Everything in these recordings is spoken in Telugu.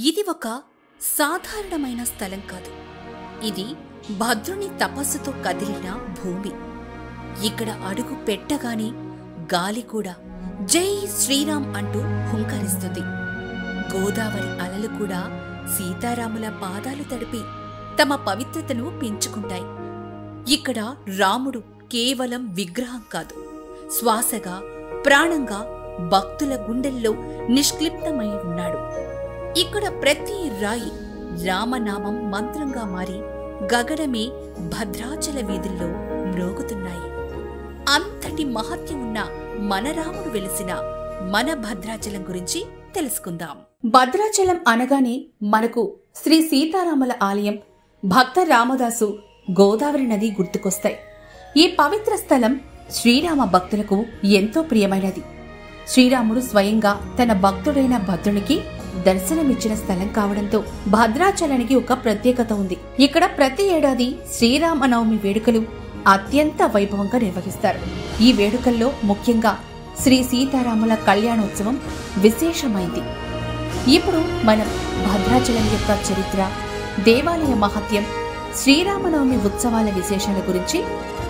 ఇది ఒక సాధారణమైన స్థలం కాదు. ఇది భద్రుని తపస్సుతో కదిలిన భూమి. ఇక్కడ అడుగు పెట్టగానే గాలి కూడా జై శ్రీరామ్ అంటూ హుంకరిస్తుంది. గోదావరి అలలు కూడా సీతారాముల పాదాలు తడిపి తమ పవిత్రతను పెంచుకుంటాయి. ఇక్కడ రాముడు కేవలం విగ్రహం కాదు, శ్వాసగా, ప్రాణంగా భక్తుల గుండెల్లో నిష్క్లిప్తమై ఉన్నాడు. ఇక్కడ ప్రతి రాయి రామనామం మంత్రంగా మారి గగనమే భద్రాచల వీధుల్లో మ్రోగుతున్నాయి. అంతటి మహత్యం ఉన్న మన రాముడు వెలిసిన మన భద్రాచలం గురించి తెలుసుకుందాం. భద్రాచలం అనగానే మనకు శ్రీ సీతారాముల ఆలయం, భక్త రామదాసు, గోదావరి నది గుర్తుకొస్తాయి. ఈ పవిత్ర స్థలం శ్రీరామ భక్తులకు ఎంతో ప్రియమైనది. శ్రీరాముడు స్వయంగా తన భక్తుడైన భద్రునికి దర్శనమిచ్చిన స్థలం కావడంతో భద్రాచలానికి ఒక ప్రత్యేకత ఉంది. ఇక్కడ ప్రతి ఏడాది శ్రీరామనవమి వేడుకలు అత్యంత వైభవంగా నిర్వహిస్తారు. ఈ వేడుకల్లో ముఖ్యంగా శ్రీ సీతారాముల కళ్యాణోత్సవం విశేషమైంది. ఇప్పుడు మనం భద్రాచలం యొక్క చరిత్ర, దేవాలయ మహత్యం, శ్రీరామనవమి ఉత్సవాల విశేషాల గురించి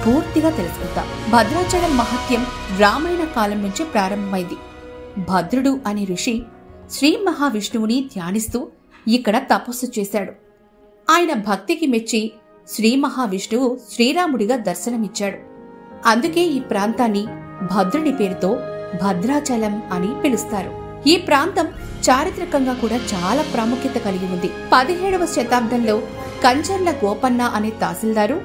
పూర్తిగా తెలుసుకుందాం. భద్రాచలం మహత్యం రామాయణ కాలం నుంచి ప్రారంభమైంది. భద్రుడు అనే ఋషి శ్రీ మహావిష్ణువుని ధ్యానిస్తూ ఇక్కడ తపస్సు చేశాడు. ఆయన భక్తికి మెచ్చి శ్రీ మహావిష్ణువు శ్రీరాముడిగా దర్శనమిచ్చాడు. అందుకే ఈ ప్రాంతాన్ని భద్రుని పేరుతో భద్రాచలం అని పిలుస్తారు. ఈ ప్రాంతం చారిత్రకంగా కూడా చాలా ప్రాముఖ్యత కలిగి ఉంది. 17వ శతాబ్దంలో కంచర్ల గోపన్న అనే తహసీల్దారు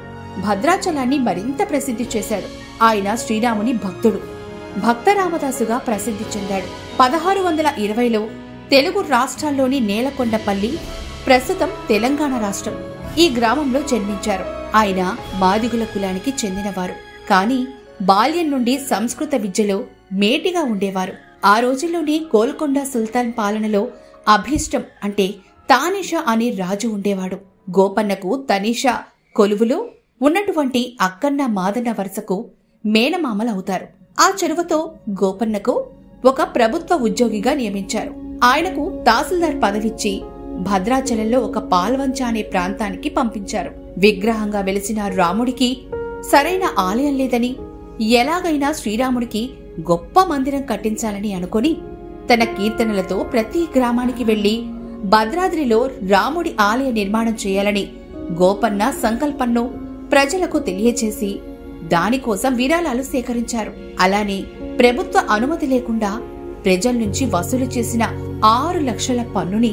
భద్రాచలాన్ని మరింత ప్రసిద్ధి చేశాడు. ఆయన శ్రీరాముని భక్తుడు, భక్త రామదాసుగా ప్రసిద్ధి చెందాడు. 1620లో తెలుగు రాష్ట్రాల్లోని నేలకొండపల్లి, ప్రస్తుతం తెలంగాణ రాష్ట్రం, ఈ గ్రామంలో జన్మించారు. ఆయన మాదిగుల కులానికి చెందినవారు. కాని బాల్యం నుండి సంస్కృత విద్యలో మేటిగా ఉండేవారు. ఆ రోజుల్లోనే గోల్కొండ సుల్తాన్ పాలనలో అభీష్టం అంటే తానిషా అనే రాజు ఉండేవాడు. గోపన్నకు తనీషా కొలువులో ఉన్నటువంటి అక్కన్న మాదన్న వరుసకు మేనమామలవుతారు. ఆ చెరువుతో గోపన్నకు ఒక ప్రభుత్వ ఉద్యోగిగా నియమించారు. ఆయనకు తహసీల్దార్ పదవిచ్చి భద్రాచలంలో ఒక పాల్వంచ అనే ప్రాంతానికి పంపించారు. విగ్రహంగా వెలిసిన రాముడికి సరైన ఆలయం లేదని, ఎలాగైనా శ్రీరాముడికి గొప్ప మందిరం కట్టించాలని అనుకుని తన కీర్తనలతో ప్రతి గ్రామానికి వెళ్లి భద్రాద్రిలో రాముడి ఆలయ నిర్మాణం చేయాలని గోపన్న సంకల్పంను ప్రజలకు తెలియచేసి దానికోసం విరాళాలు సేకరించారు. అలానే ప్రభుత్వ అనుమతి లేకుండా ప్రజల నుంచి వసూలు చేసిన 6 లక్షల పన్నుని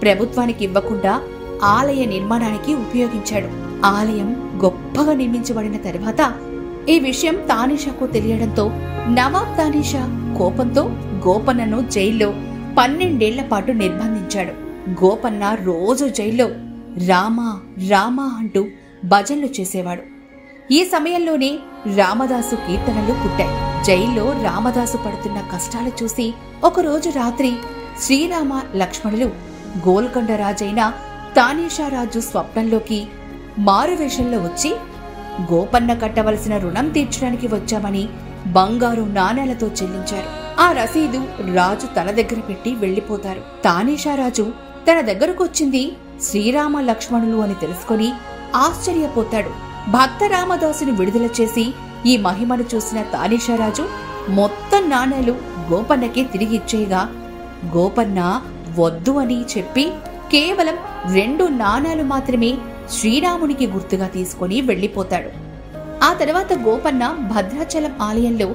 ప్రభుత్వానికి ఇవ్వకుండా ఆలయ నిర్మాణానికి ఉపయోగించాడు. ఆలయం గొప్పగా నిర్మించబడిన తర్వాత ఈ విషయం తానిషాకు తెలియడంతో నవాబ్ తానిషా కోపంతో గోపన్నను జైల్లో 12 ఏళ్ల పాటు నిర్బంధించాడు. గోపన్న రోజు జైల్లో రామా రామా అంటూ భజనలు చేసేవాడు. ఈ సమయంలోనే రామదాసు కీర్తనలు పుట్టాయి. జైల్లో రామదాసు పడుతున్న కష్టాలు చూసి ఒకరోజు రాత్రి శ్రీరామ లక్ష్మణులు గోల్కొండ రాజైన తానీషారాజు స్వప్నంలోకి మారువేషంలో వచ్చి గోపన్న కట్టవలసిన రుణం తీర్చడానికి వచ్చామని బంగారు నాణేలతో చెల్లించారు. ఆ రసీదు రాజు తన దగ్గర పెట్టి వెళ్లిపోతారు. తానీషారాజు తన దగ్గరకొచ్చింది శ్రీరామ లక్ష్మణులు అని తెలుసుకుని ఆశ్చర్యపోతాడు. భక్త రామదాసును విడుదల చేసి ఈ మహిమను చూసిన తానీషారాజు మొత్తం నాణేలు గోపన్నకే తిరిగి ఇచ్చేయగా గోపన్న వద్దు అని చెప్పి కేవలం 2 నాణేలు మాత్రమే శ్రీరామునికి గుర్తుగా తీసుకుని వెళ్లిపోతాడు. ఆ తర్వాత గోపన్న భద్రాచలం ఆలయంలో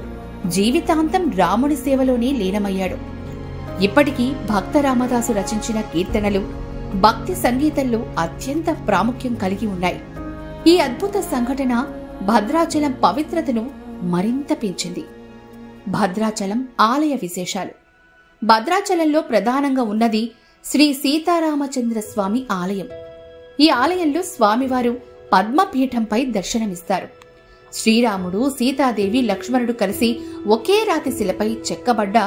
జీవితాంతం రాముడి సేవలోనే లీనమయ్యాడు. ఇప్పటికీ భక్త రామదాసు రచించిన కీర్తనలు భక్తి సంగీతంలో అత్యంత ప్రాముఖ్యం కలిగి ఉన్నాయి. ఈ అద్భుత సంఘటన భద్రాచలం పవిత్రతను మరింత పెంచింది. భద్రాచలం ఆలయ విశేషాలు. భద్రాచలంలో ప్రధానంగా ఉన్నది శ్రీ సీతారామచంద్ర స్వామి ఆలయం. ఈ ఆలయంలో స్వామివారు పద్మపీఠంపై దర్శనమిస్తారు. శ్రీరాముడు, సీతాదేవి, లక్ష్మణుడు కలిసి ఒకే రాతి శిలపై చెక్కబడ్డ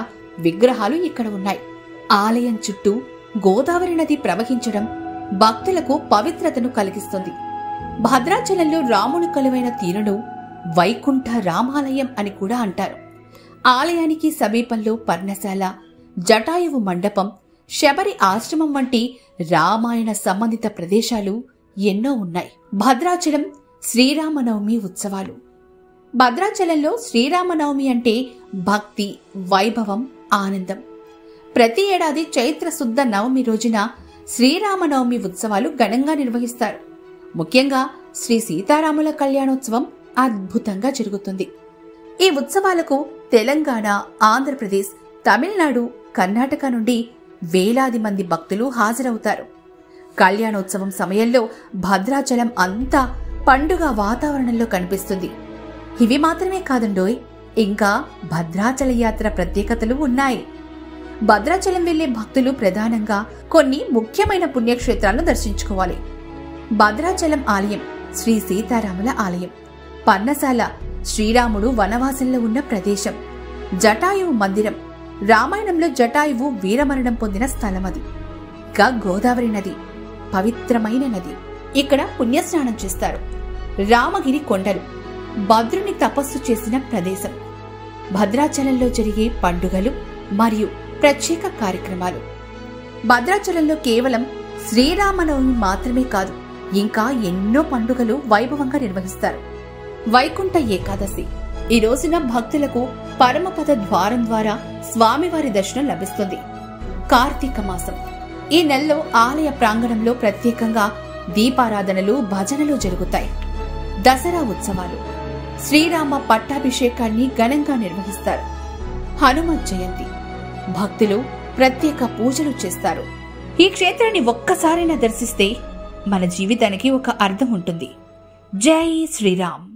విగ్రహాలు ఇక్కడ ఉన్నాయి. ఆలయం చుట్టూ గోదావరి నది ప్రవహించడం భక్తులకు పవిత్రతను కలిగిస్తుంది. భద్రాచలంలో రాముడు కొలువైన తీరును వైకుంఠ రామాలయం అని కూడా అంటారు. ఆలయానికి సమీపంలో పర్ణశాల, జటాయువు మండపం, శబరి ఆశ్రమం వంటి రామాయణ సంబంధిత ప్రదేశాలు ఎన్నో ఉన్నాయి. భద్రాచలం శ్రీరామనవమి ఉత్సవాలు. భద్రాచలంలో శ్రీరామనవమి అంటే భక్తి, వైభవం, ఆనందం. ప్రతి ఏడాది చైత్ర శుద్ధ నవమి రోజున శ్రీరామనవమి ఉత్సవాలు ఘనంగా నిర్వహిస్తారు. ముఖ్యంగా శ్రీ సీతారాముల కళ్యాణోత్సవం అద్భుతంగా జరుగుతుంది. ఈ ఉత్సవాలకు తెలంగాణ, ఆంధ్రప్రదేశ్, తమిళనాడు, కర్ణాటక నుండి వేలాది మంది భక్తులు హాజరవుతారు. కళ్యాణోత్సవం సమయంలో భద్రాచలం అంతా పండుగ వాతావరణంలో కనిపిస్తుంది. ఇవి మాత్రమే కాదండోయ్, ఇంకా భద్రాచల యాత్ర ప్రత్యేకతలు ఉన్నాయి. భద్రాచలం వెళ్లే భక్తులు ప్రధానంగా కొన్ని ముఖ్యమైన పుణ్యక్షేత్రాలను దర్శించుకోవాలి. భద్రాచలం ఆలయం శ్రీ సీతారాముల ఆలయం. పర్ణశాల శ్రీరాముడు వనవాసంలో ఉన్న ప్రదేశం. జటాయువు మందిరం రామాయణంలో జటాయువు వీరమరణం పొందిన స్థలమది. ఇక గోదావరి నది పవిత్రమైన నది. ఇక్కడ పుణ్యస్నానం చేస్తారు. రామగిరి కొండలు భద్రుని తపస్సు చేసిన ప్రదేశం. భద్రాచలంలో జరిగే పండుగలు మరియు ప్రత్యేక కార్యక్రమాలు. భద్రాచలంలో కేవలం శ్రీరామనవమి మాత్రమే కాదు, ఇంకా ఎన్నో పండుగలు వైభవంగా నిర్వహిస్తారు. వైకుంఠ ఏకాదశి ఈ రోజున భక్తులకు పరమపద ద్వారం ద్వారా స్వామివారి దర్శనం లభిస్తుంది. కార్తీక మాసం ఈ నెలలో ఆలయ ప్రాంగణంలో ప్రత్యేకంగా దీపారాధనలు, భజనలు జరుగుతాయి. దసరా ఉత్సవాలు శ్రీరామ పట్టాభిషేకాన్ని ఘనంగా నిర్వహిస్తారు. హనుమత్ జయంతి భక్తులు ప్రత్యేక పూజలు చేస్తారు. ఈ క్షేత్రాన్ని ఒక్కసారైనా దర్శిస్తే మన జీవితానికి ఒక అర్థం ఉంటుంది. జై శ్రీరామ్.